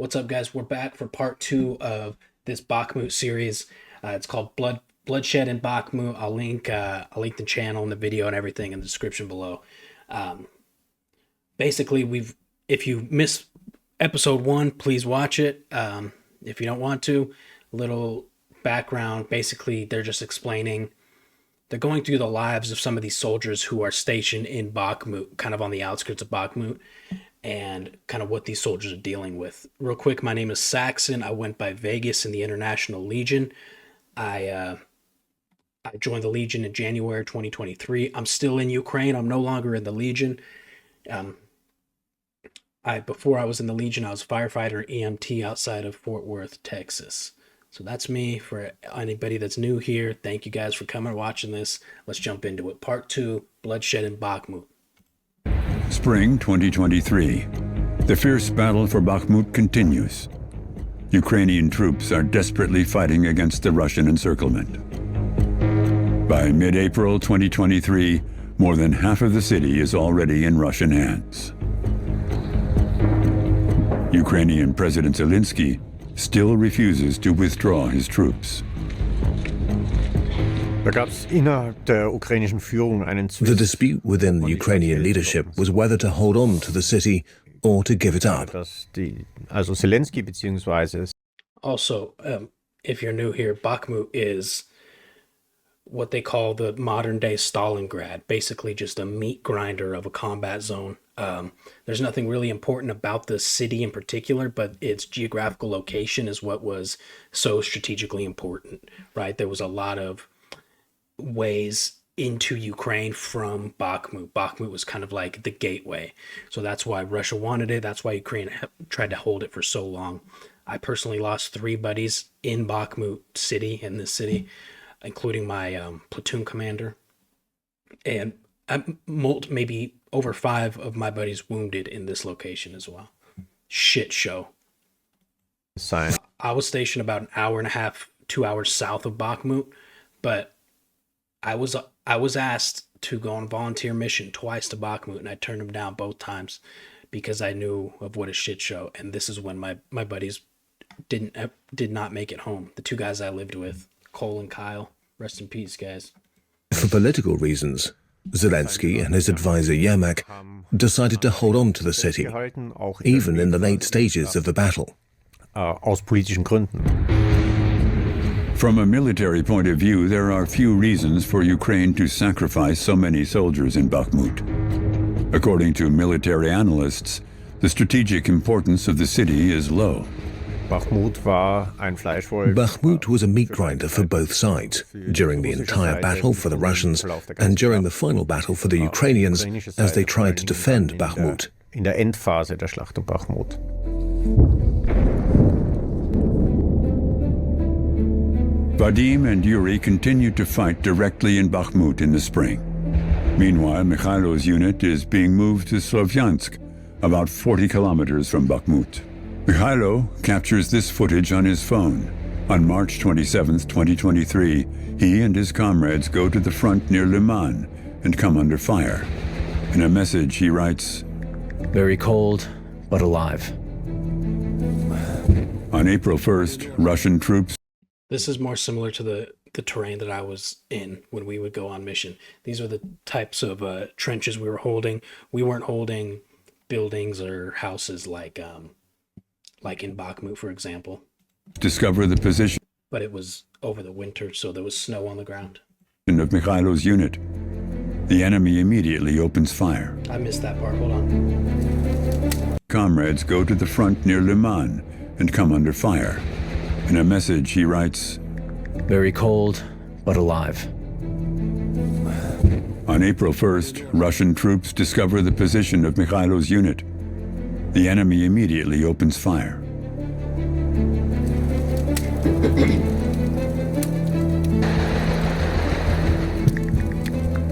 What's up, guys? We're back for part two of this Bakhmut series. It's called Bloodshed in Bakhmut. I'll link the channel and the video and everything in the description below. Basically, if you miss episode one, please watch it. If you don't want to, little background. Basically, they're just explaining. They're going through the lives of some of these soldiers who are stationed in Bakhmut, kind of on the outskirts of Bakhmut, and kind of what these soldiers are dealing with. Real quick, my name is Saxon. I went by Vegas in the International Legion. I joined the Legion in January 2023. I'm still in Ukraine. I'm no longer in the Legion. Before I was in the Legion, I was a firefighter EMT outside of Fort Worth, Texas. So that's me. For anybody that's new here, thank you guys for coming and watching this. Let's jump into it. Part 2, Bloodshed in Bakhmut. Spring 2023. The fierce battle for Bakhmut continues. Ukrainian troops are desperately fighting against the Russian encirclement. By mid-April 2023, more than half of the city is already in Russian hands. Ukrainian President Zelensky still refuses to withdraw his troops. The dispute within the Ukrainian leadership was whether to hold on to the city or to give it up. Also, if you're new here, Bakhmut is what they call the modern-day Stalingrad, basically just a meat grinder of a combat zone. There's nothing really important about the city in particular, but its geographical location is what was so strategically important, right? There was a lot of ways into Ukraine from Bakhmut. Bakhmut was kind of like the gateway. So that's why Russia wanted it. That's why Ukraine tried to hold it for so long. I personally lost 3 buddies in Bakhmut city, in this city, including my platoon commander. And maybe over 5 of my buddies wounded in this location as well. Shit show. I was stationed about an hour and a half, 2 hours south of Bakhmut, but I was asked to go on a volunteer mission twice to Bakhmut, and I turned them down both times because I knew of what a shit show. And this is when my buddies did not make it home. The 2 guys I lived with, Cole and Kyle. Rest in peace, guys. For political reasons, Zelensky and his advisor Yermak decided to hold on to the city, even in the late stages of the battle. From a military point of view, there are few reasons for Ukraine to sacrifice so many soldiers in Bakhmut. According to military analysts, the strategic importance of the city is low. Bakhmut was a meat grinder for both sides, during the entire battle for the Russians and during the final battle for the Ukrainians as they tried to defend Bakhmut. Vadim and Yuri continued to fight directly in Bakhmut in the spring. Meanwhile, Mikhailo's unit is being moved to Slovyansk, about 40 kilometers from Bakhmut. Mikhailo captures this footage on his phone. On March 27, 2023, he and his comrades go to the front near Liman and come under fire. In a message, he writes, "Very cold, but alive." On April 1st, Russian troops. This is more similar to the terrain that I was in when we would go on mission. These are the types of trenches we were holding. We weren't holding buildings or houses like in Bakhmut, for example. Discover the position. But it was over the winter, so there was snow on the ground. Of Mikhailo's unit. The enemy immediately opens fire. I missed that part. Hold on. Comrades go to the front near Liman and come under fire. In a message, he writes, "Very cold, but alive." On April 1st, Russian troops discover the position of Mikhailo's unit. The enemy immediately opens fire.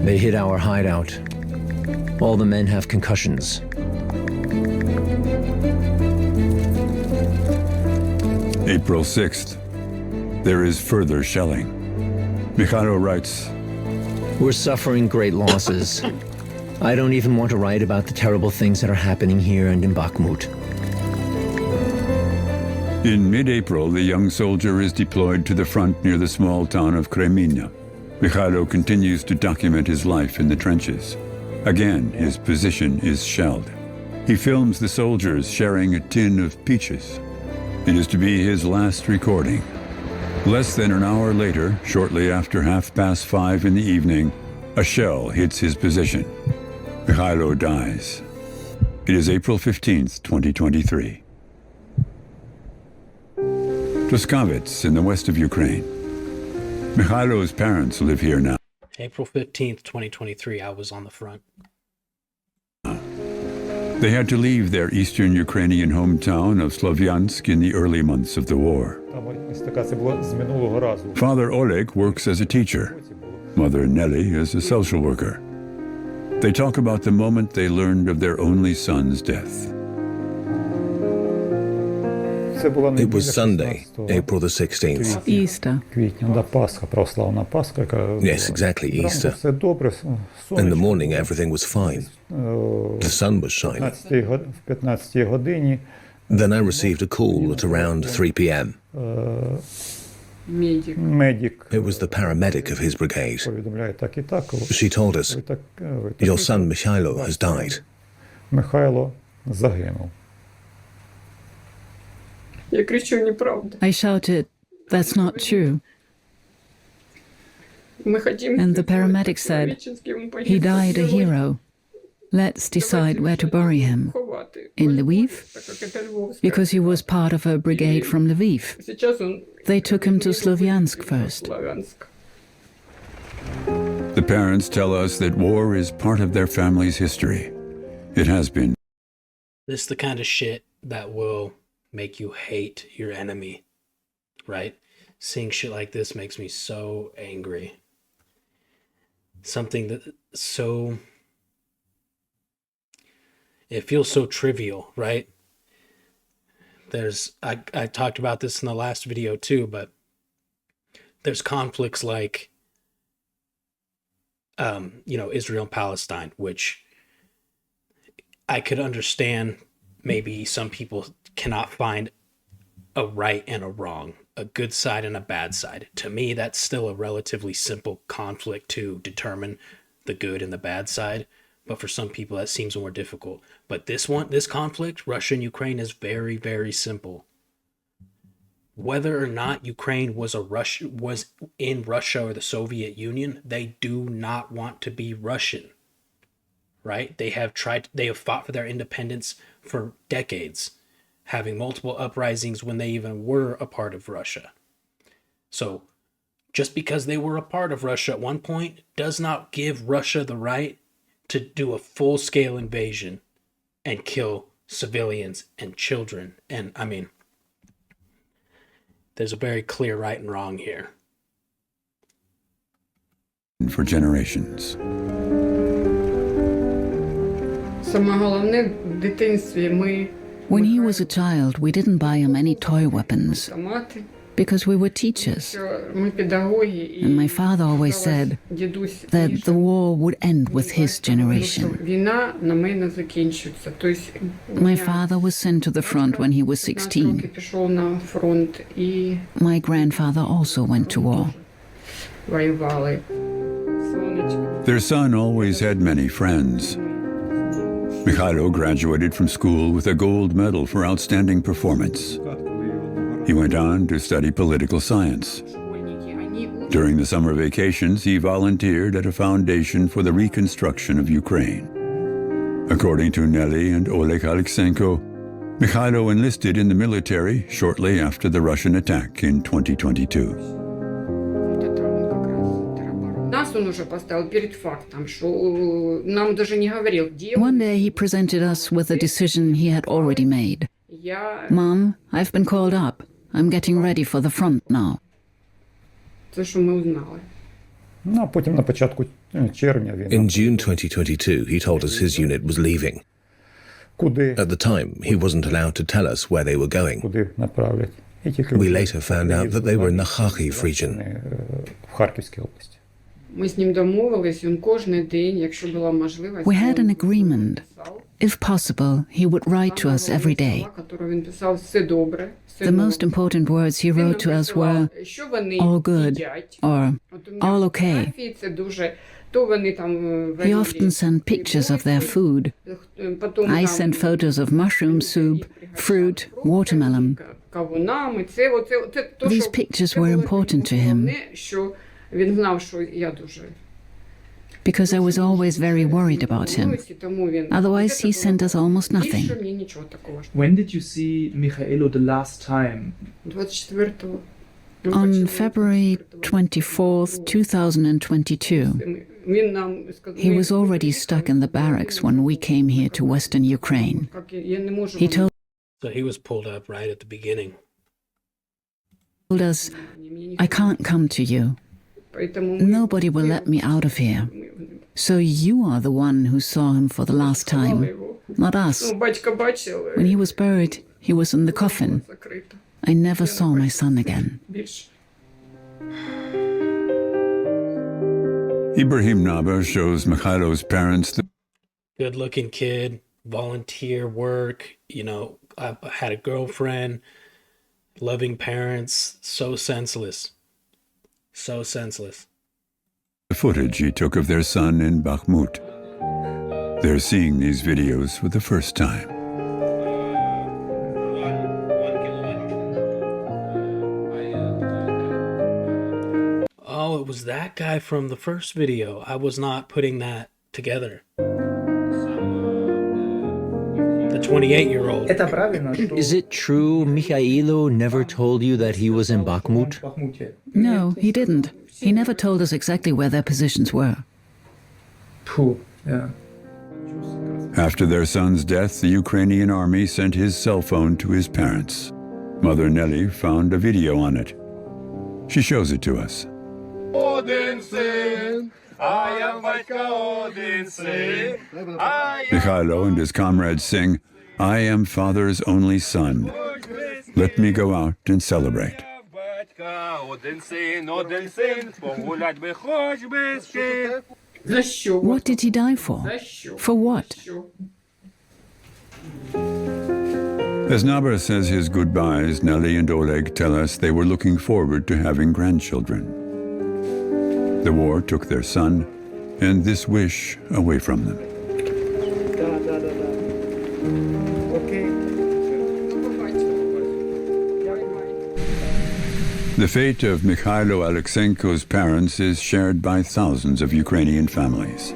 They hit our hideout. All the men have concussions. April 6th. There is further shelling. Mikhailo writes, "We're suffering great losses. I don't even want to write about the terrible things that are happening here and in Bakhmut. In mid-April, the young soldier is deployed to the front near the small town of Kreminna. Mikhailo continues to document his life in the trenches. Again, his position is shelled. He films the soldiers sharing a tin of peaches. It is to be his last recording. Less than an hour later, shortly after 5:30 in the evening, a shell hits his position. Mikhailo dies. It is April 15th, 2023. Tuskavets in the west of Ukraine. Mikhailo's parents live here now. April 15th, 2023, I was on the front. They had to leave their eastern Ukrainian hometown of Slovyansk in the early months of the war. Father Oleg works as a teacher. Mother Nelly is a social worker. They talk about the moment they learned of their only son's death. It was Sunday, April the 16th. Easter. Yes, exactly, Easter. In the morning, everything was fine. The sun was shining. Then I received a call at around 3 p.m. It was the paramedic of his brigade. She told us, "Your son Mikhailo has died." I shouted, "That's not true." And the paramedic said, "He died a hero. Let's decide where to bury him. In Lviv? Because he was part of a brigade from Lviv. They took him to Slavyansk first." The parents tell us that war is part of their family's history. It has been. This is the kind of shit that will make you hate your enemy, right? Seeing shit like this makes me so angry. Something that so... It feels so trivial, right? I talked about this in the last video too, but there's conflicts like, Israel and Palestine, which I could understand. Maybe some people cannot find a right and a wrong, a good side and a bad side. To me, that's still a relatively simple conflict to determine the good and the bad side. But for some people, that seems more difficult. But this conflict, Russia and Ukraine, is very, very simple. Whether or not Ukraine was in Russia or the Soviet Union, they do not want to be Russian, right? They have fought for their independence for decades, having multiple uprisings when they even were a part of Russia. So just because they were a part of Russia at one point does not give Russia the right to do a full-scale invasion and kill civilians and children. And I mean, there's a very clear right and wrong here. For generations. When he was a child, we didn't buy him any toy weapons because we were teachers. And my father always said that the war would end with his generation. My father was sent to the front when he was 16. My grandfather also went to war. Their son always had many friends. Mikhailo graduated from school with a gold medal for outstanding performance. He went on to study political science. During the summer vacations, he volunteered at a foundation for the reconstruction of Ukraine. According to Nelly and Oleg Aleksenko, Mikhailo enlisted in the military shortly after the Russian attack in 2022. One day he presented us with a decision he had already made. "Mom, I've been called up. I'm getting ready for the front now." In June 2022, he told us his unit was leaving. At the time, he wasn't allowed to tell us where they were going. We later found out that they were in the Kharkiv region. We had an agreement. If possible, he would write to us every day. The most important words he wrote to us were, all good, or all okay. He often sent pictures of their food. I sent photos of mushroom soup, fruit, watermelon. These pictures were important to him because I was always very worried about him. Otherwise, he sent us almost nothing. When did you see Michaelo the last time? On February 24th, 2022. He was already stuck in the barracks when we came here to Western Ukraine. He told So he was pulled up right at the beginning. us, I can't come to you. Nobody will let me out of here. So you are the one who saw him for the last time, not us. When he was buried, he was in the coffin. I never saw my son again. Ibrahim Naba shows Mikhailo's parents the Good-looking kid, volunteer work, I had a girlfriend, loving parents, so senseless. So senseless. footage he took of their son in Bakhmut. They're seeing these videos for the first time. Oh, it was that guy from the first video. I was not putting that together. The 28-year-old. Is it true Michailo never told you that he was in Bakhmut? No, he didn't. He never told us exactly where their positions were. After their son's death, the Ukrainian army sent his cell phone to his parents. Mother Nelly found a video on it. She shows it to us. Mikhailo and his comrades sing, I am father's only son. Let me go out and celebrate. What did he die for? For what? As Naba says his goodbyes, Nelly and Oleg tell us they were looking forward to having grandchildren. The war took their son and this wish away from them. The fate of Mikhailo Alexenko's parents is shared by thousands of Ukrainian families.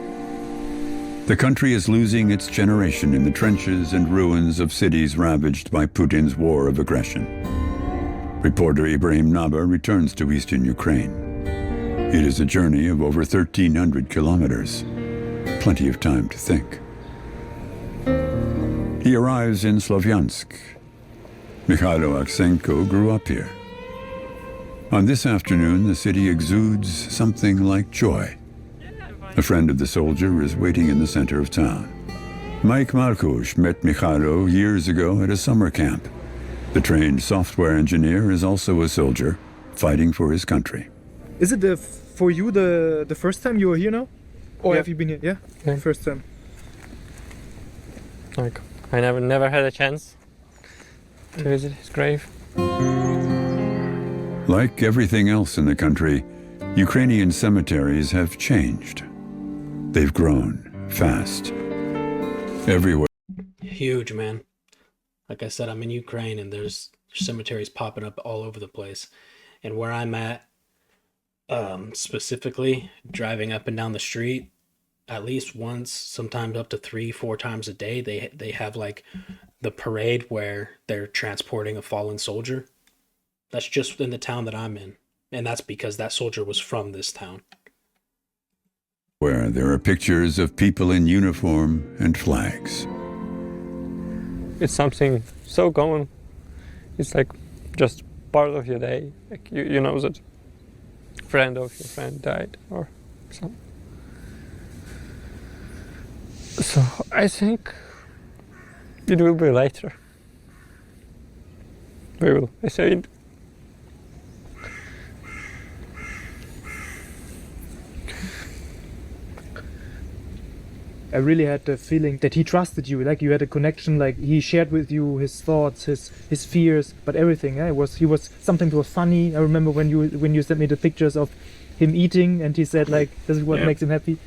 The country is losing its generation in the trenches and ruins of cities ravaged by Putin's war of aggression. Reporter Ibrahim Naba returns to eastern Ukraine. It is a journey of over 1,300 kilometers. Plenty of time to think. He arrives in Slavyansk. Mikhailo Alexenko grew up here. On this afternoon, the city exudes something like joy. A friend of the soldier is waiting in the center of town. Mike Markush met Mikhailo years ago at a summer camp. The trained software engineer is also a soldier, fighting for his country. Is it for you the first time you are here now? Or have you been here? Yeah? First time. Like, I never had a chance to visit his grave. Like everything else in the country, Ukrainian cemeteries have changed. They've grown fast. Everywhere. Huge, man. Like I said, I'm in Ukraine and there's cemeteries popping up all over the place. And where I'm at, specifically, driving up and down the street, at least once, sometimes up to 3-4 times a day, they have like the parade where they're transporting a fallen soldier. That's just in the town that I'm in. And that's because that soldier was from this town. Where there are pictures of people in uniform and flags. It's something so common. It's like just part of your day. Like you know that friend of your friend died or something. So I think it will be later. We will. I said. I really had the feeling that he trusted you, like you had a connection, like he shared with you his thoughts, his fears, but everything. Yeah? He was sometimes it was funny. I remember when you sent me the pictures of him eating, and he said like this is what makes him happy.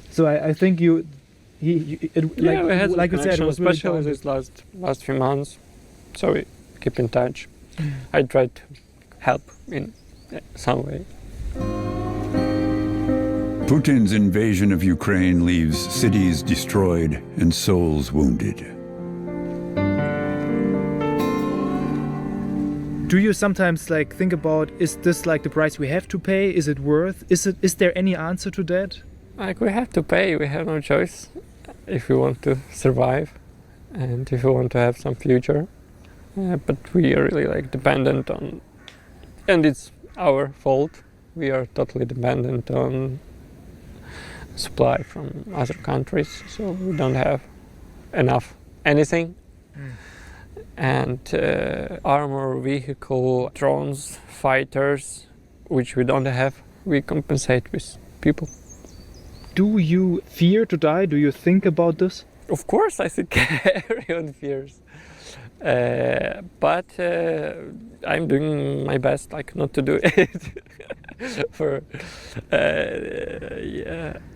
So I think we had like you said, it was really especially these last few months. So we keep in touch. I tried to help in some way. Putin's invasion of Ukraine leaves cities destroyed and souls wounded. Do you sometimes like think about, is this like the price we have to pay? Is it worth? Is there any answer to that? Like we have to pay, we have no choice if we want to survive and if we want to have some future. But we are really like dependent on, and it's our fault. We are totally dependent on supply from other countries, so we don't have enough anything. And armor, vehicle, drones, fighters, which we don't have, we compensate with people. Do you fear to die? Do you think about this? Of course, I think everyone fears. But I'm doing my best, like not to do it.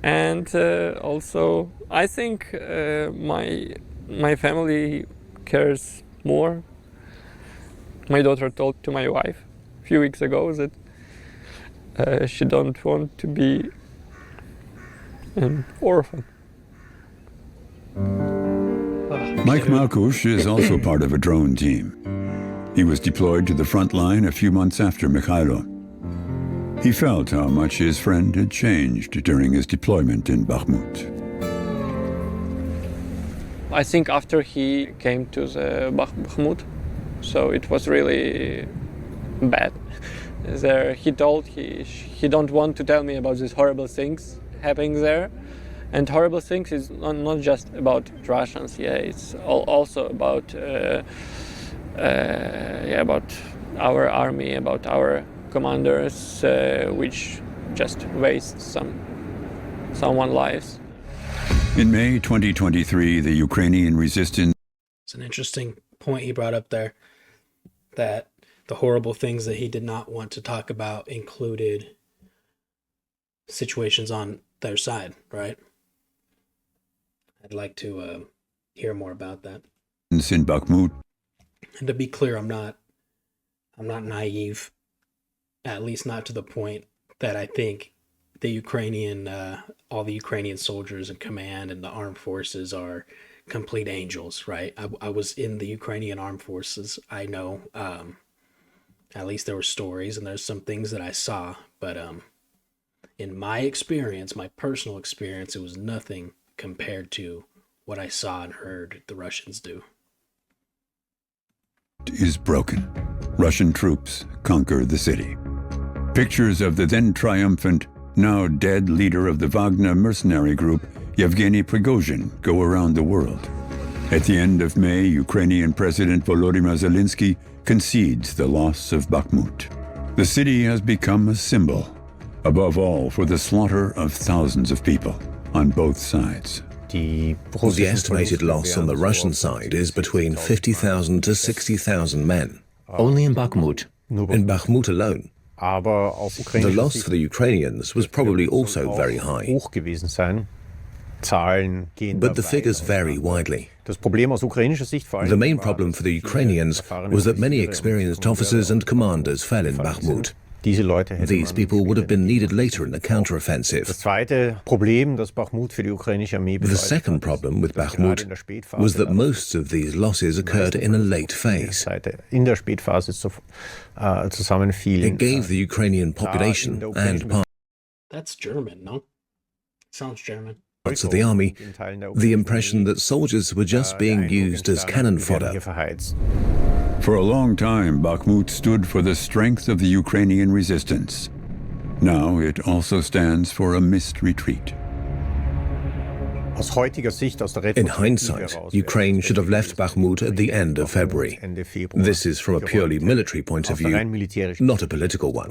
And also I think my family cares more. My daughter told to my wife a few weeks ago that she don't want to be an orphan. Mike Malkush is also part of a drone team. He was deployed to the front line a few months after Mikhailo. He felt how much his friend had changed during his deployment in Bakhmut. I think after he came to the Bakhmut, so it was really bad. There, he told he don't want to tell me about these horrible things happening there. And horrible things is not just about Russians. Yeah, it's also about about our army, about our commanders, which just waste someone's lives. In May 2023, the Ukrainian resistance. It's an interesting point he brought up there, that the horrible things that he did not want to talk about included situations on their side, right? I'd like to hear more about that. In Bakhmut. And to be clear, I'm not naive, at least not to the point that I think the Ukrainian, all the Ukrainian soldiers in command and the armed forces are complete angels, right? I was in the Ukrainian armed forces. I know, at least there were stories and there's some things that I saw, but in my experience, my personal experience, it was nothing compared to what I saw and heard the Russians do. Is broken. Russian troops conquer the city. Pictures of the then triumphant, now dead leader of the Wagner mercenary group, Yevgeny Prigozhin, go around the world. At the end of May, Ukrainian President Volodymyr Zelensky concedes the loss of Bakhmut. The city has become a symbol, above all for the slaughter of thousands of people on both sides. The estimated loss on the Russian side is between 50,000 to 60,000 men. Only in Bakhmut. In Bakhmut alone. The loss for the Ukrainians was probably also very high. But the figures vary widely. The main problem for the Ukrainians was that many experienced officers and commanders fell in Bakhmut. These people would have been needed later in the counteroffensive. The second problem with Bakhmut was that most of these losses occurred in a late phase. It gave the Ukrainian population and That's German, no? Sounds German. parts of the army the impression that soldiers were just being used as cannon fodder. For a long time, Bakhmut stood for the strength of the Ukrainian resistance. Now it also stands for a missed retreat. In hindsight, Ukraine should have left Bakhmut at the end of February. This is from a purely military point of view, not a political one.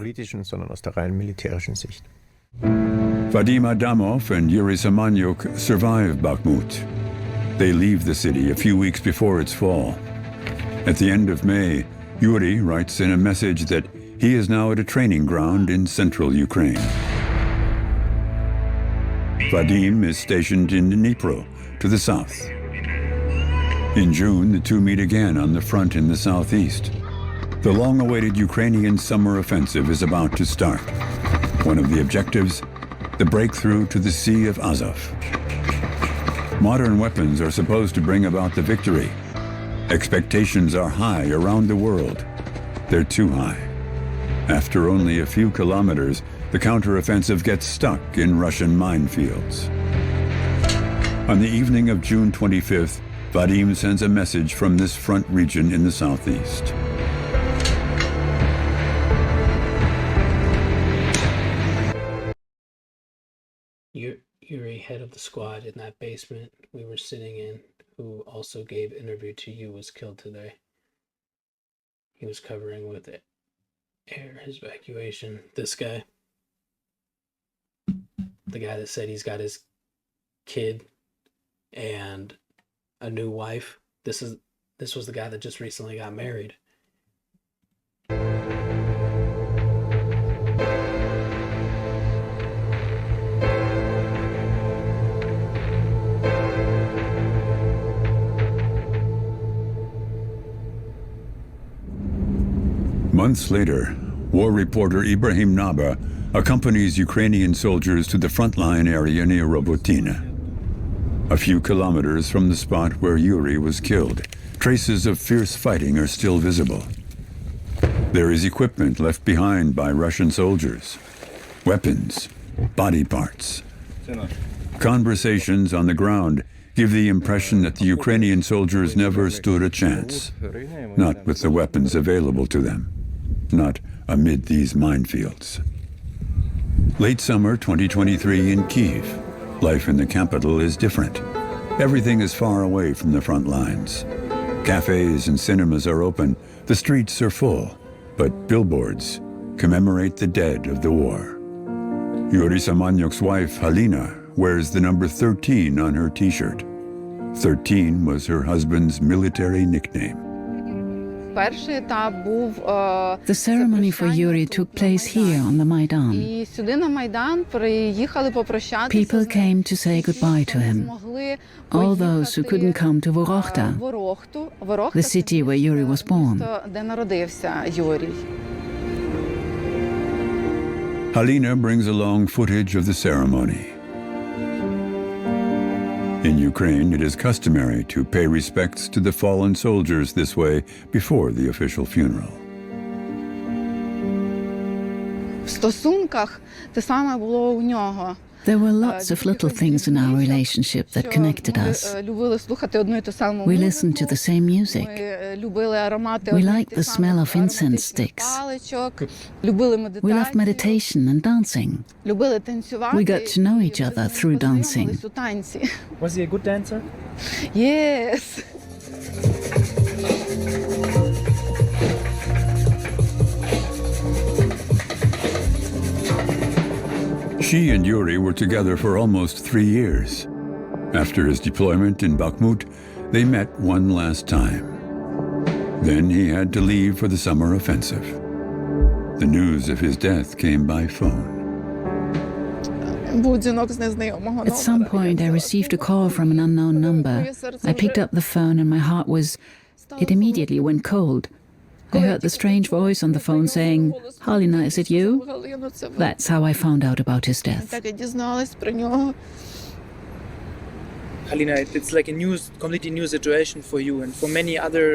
Vadim Adamov and Yuri Samanyuk survive Bakhmut. They leave the city a few weeks before its fall. At the end of May, Yuri writes in a message that he is now at a training ground in central Ukraine. Vadim is stationed in Dnipro, to the south. In June, the two meet again on the front in the southeast. The long-awaited Ukrainian summer offensive is about to start. One of the objectives, the breakthrough to the Sea of Azov. Modern weapons are supposed to bring about the victory. Expectations are high around the world. They're too high. After only a few kilometers, the counteroffensive gets stuck in Russian minefields. On the evening of June 25th, Vadim sends a message from this front region in the southeast. Yuri, head of the squad in that basement we were sitting in, who also gave interview to you, was killed today. He was covering with air his evacuation. This guy, the guy that said he's got his kid and a new wife. This was the guy that just recently got married. Months later, war reporter Ibrahim Naba accompanies Ukrainian soldiers to the frontline area near Robotina. A few kilometers from the spot where Yuri was killed, traces of fierce fighting are still visible. There is equipment left behind by Russian soldiers, weapons, body parts. Conversations on the ground give the impression that the Ukrainian soldiers never stood a chance, not with the weapons available to them, not amid these minefields. Late summer 2023 in Kyiv, life in the capital is different. Everything is far away from the front lines. Cafes and cinemas are open, the streets are full, but billboards commemorate the dead of the war. Yuri Samanyuk's wife, Halina, wears the number 13 on her t-shirt. 13 was her husband's military nickname. The ceremony for Yuri took place here on the Maidan. People came to say goodbye to him. All those who couldn't come to Vorokhta, the city where Yuri was born. Halina brings along footage of the ceremony. In Ukraine, it is customary to pay respects to the fallen soldiers this way before the official funeral. There were lots of little things in our relationship that connected us. We listened to the same music. We liked the smell of incense sticks. We loved meditation and dancing. We got to know each other through dancing. Was he a good dancer? Yes. She and Yuri were together for almost 3 years. After his deployment in Bakhmut, they met one last time. Then he had to leave for the summer offensive. The news of his death came by phone. At some point, I received a call from an unknown number. I picked up the phone and my heart it immediately went cold. I heard the strange voice on the phone saying, "Halina, is it you?" That's how I found out about his death. Halina, it's like a completely new situation for you and for many other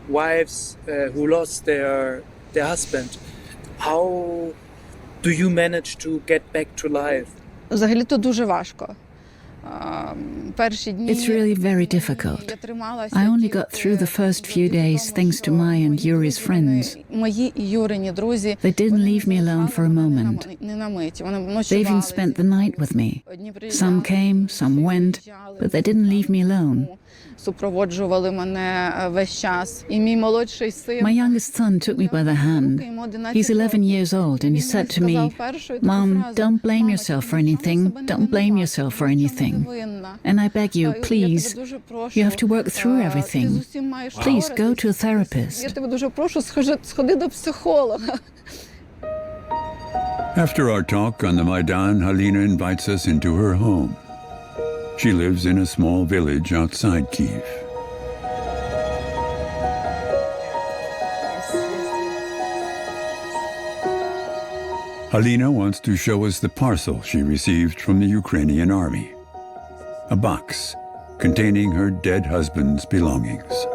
wives who lost their husband. How do you manage to get back to life? Взагалі-то дуже важко. It's really very difficult. I only got through the first few days thanks to my and Yuri's friends. They didn't leave me alone for a moment. They even spent the night with me. Some came, some went, but they didn't leave me alone. My youngest son took me by the hand. He's 11 years old and he said to me, "Mom, don't blame yourself for anything. Don't blame yourself for anything. And I beg you, please, you have to work through everything. Please go to a therapist." After our talk on the Maidan, Halina invites us into her home. She lives in a small village outside Kyiv. Halina wants to show us the parcel she received from the Ukrainian army. A box containing her dead husband's belongings.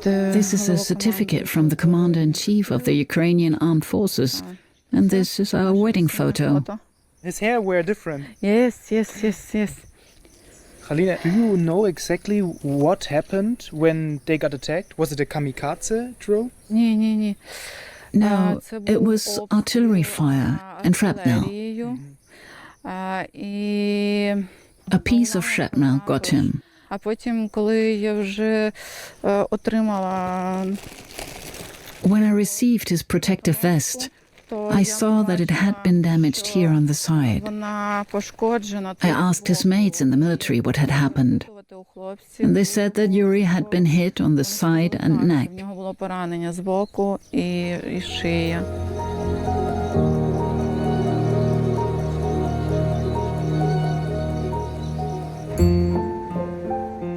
This is a certificate from the Commander-in-Chief of the Ukrainian Armed Forces, and this is our wedding photo. His hair were different. Yes. Halina, do you know exactly what happened when they got attacked? Was it a kamikaze drill? No, it was artillery fire and shrapnel. A piece of shrapnel got him. When I received his protective vest, I saw that it had been damaged here on the side. I asked his mates in the military what had happened, and they said that Yuri had been hit on the side and neck.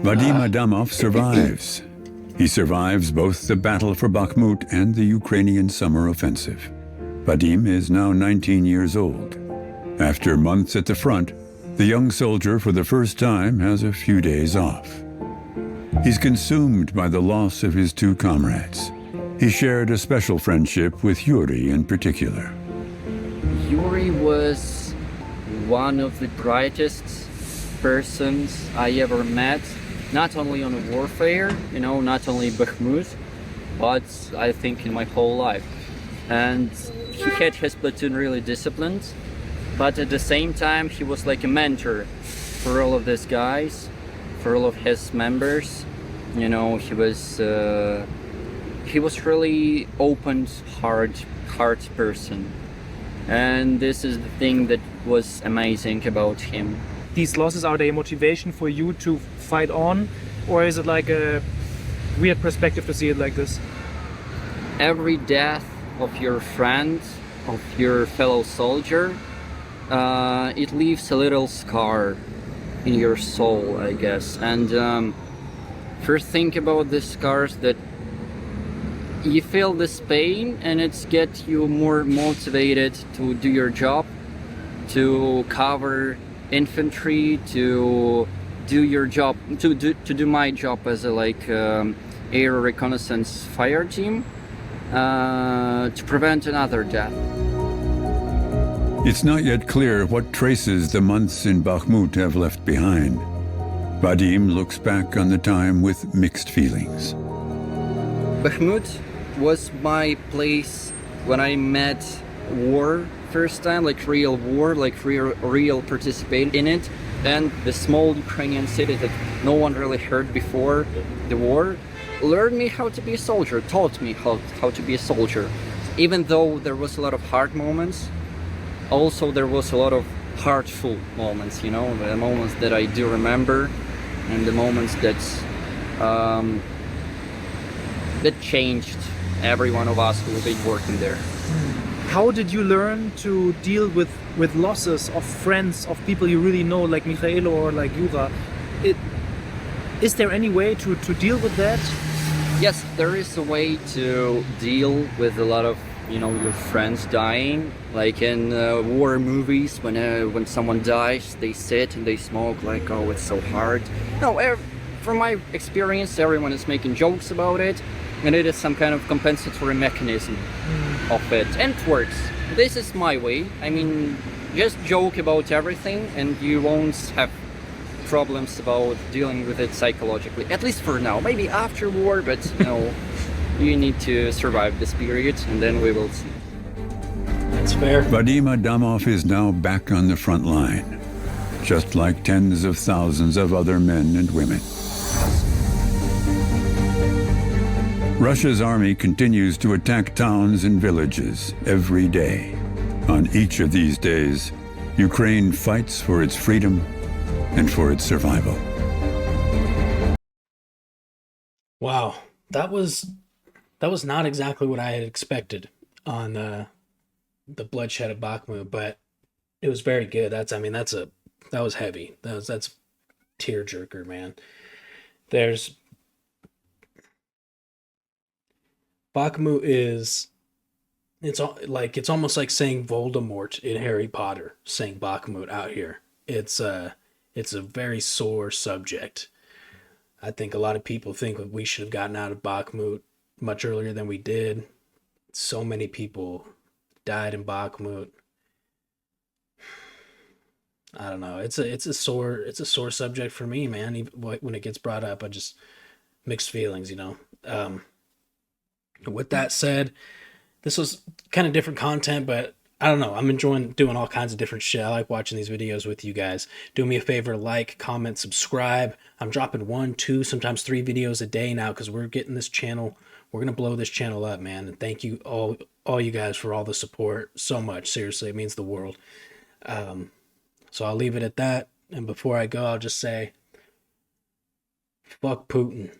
Vadim Adamov survives. He survives both the battle for Bakhmut and the Ukrainian summer offensive. Vadim is now 19 years old. After months at the front, the young soldier for the first time has a few days off. He's consumed by the loss of his two comrades. He shared a special friendship with Yuri in particular. Yuri was one of the brightest persons I ever met, not only on warfare, not only Bakhmut, but I think in my whole life. And he had his platoon really disciplined, but at the same time he was like a mentor for all of these guys, for all of his members. He was really open heart person, and this is the thing that was amazing about him. These losses, are they a motivation for you to fight on, or is it like a weird perspective to see it like this? Every death of your friend, of your fellow soldier, it leaves a little scar in your soul, I guess. And first think about the scars that you feel this pain, and it's get you more motivated to do your job, to cover infantry, to do your job, to do my job as a air reconnaissance fire team, to prevent another death. It's not yet clear what traces the months in Bakhmut have left behind. Vadim looks back on the time with mixed feelings. Bakhmut was my place when I met war first time, real war, real participate in it. And the small Ukrainian city that no one really heard before the war learned me how to be a soldier, taught me how to be a soldier. Even though there was a lot of hard moments, also there was a lot of heartful moments, the moments that I do remember, and the moments that changed every one of us who was working there. How did you learn to deal with losses of friends, of people you really know, like Mikhailo or like Yura? Is there any way to deal with that? Yes, there is a way to deal with a lot of your friends dying. Like in war movies, when someone dies, they sit and they smoke, oh, it's so hard. No, from my experience, everyone is making jokes about it. and it is some kind of compensatory mechanism of it, and it works. This is my way. I mean, just joke about everything and you won't have problems about dealing with it psychologically, at least for now. Maybe after war, but you know, you need to survive this period and then we will see. That's fair. Vadim Adamov is now back on the front line, just like tens of thousands of other men and women. Russia's army continues to attack towns and villages every day. On each of these days, Ukraine fights for its freedom and for its survival. Wow, that was not exactly what I had expected on the bloodshed of Bakhmut, but it was very good. That was heavy. That's tearjerker, man. Bakhmut is, it's almost like saying Voldemort in Harry Potter, saying Bakhmut out here. It's a very sore subject. I think a lot of people think that we should have gotten out of Bakhmut much earlier than we did. So many people died in Bakhmut. I don't know. It's a sore subject for me, man. Even when it gets brought up, I just mixed feelings, you know. With that said, this was kind of different content, but I don't know. I'm enjoying doing all kinds of different shit. I like watching these videos with you guys. Do me a favor, like, comment, subscribe. I'm dropping 1, 2, sometimes 3 videos a day now because we're getting this channel. We're going to blow this channel up, man. And thank you all you guys for all the support so much. Seriously, it means the world. So I'll leave it at that. And before I go, I'll just say, fuck Putin.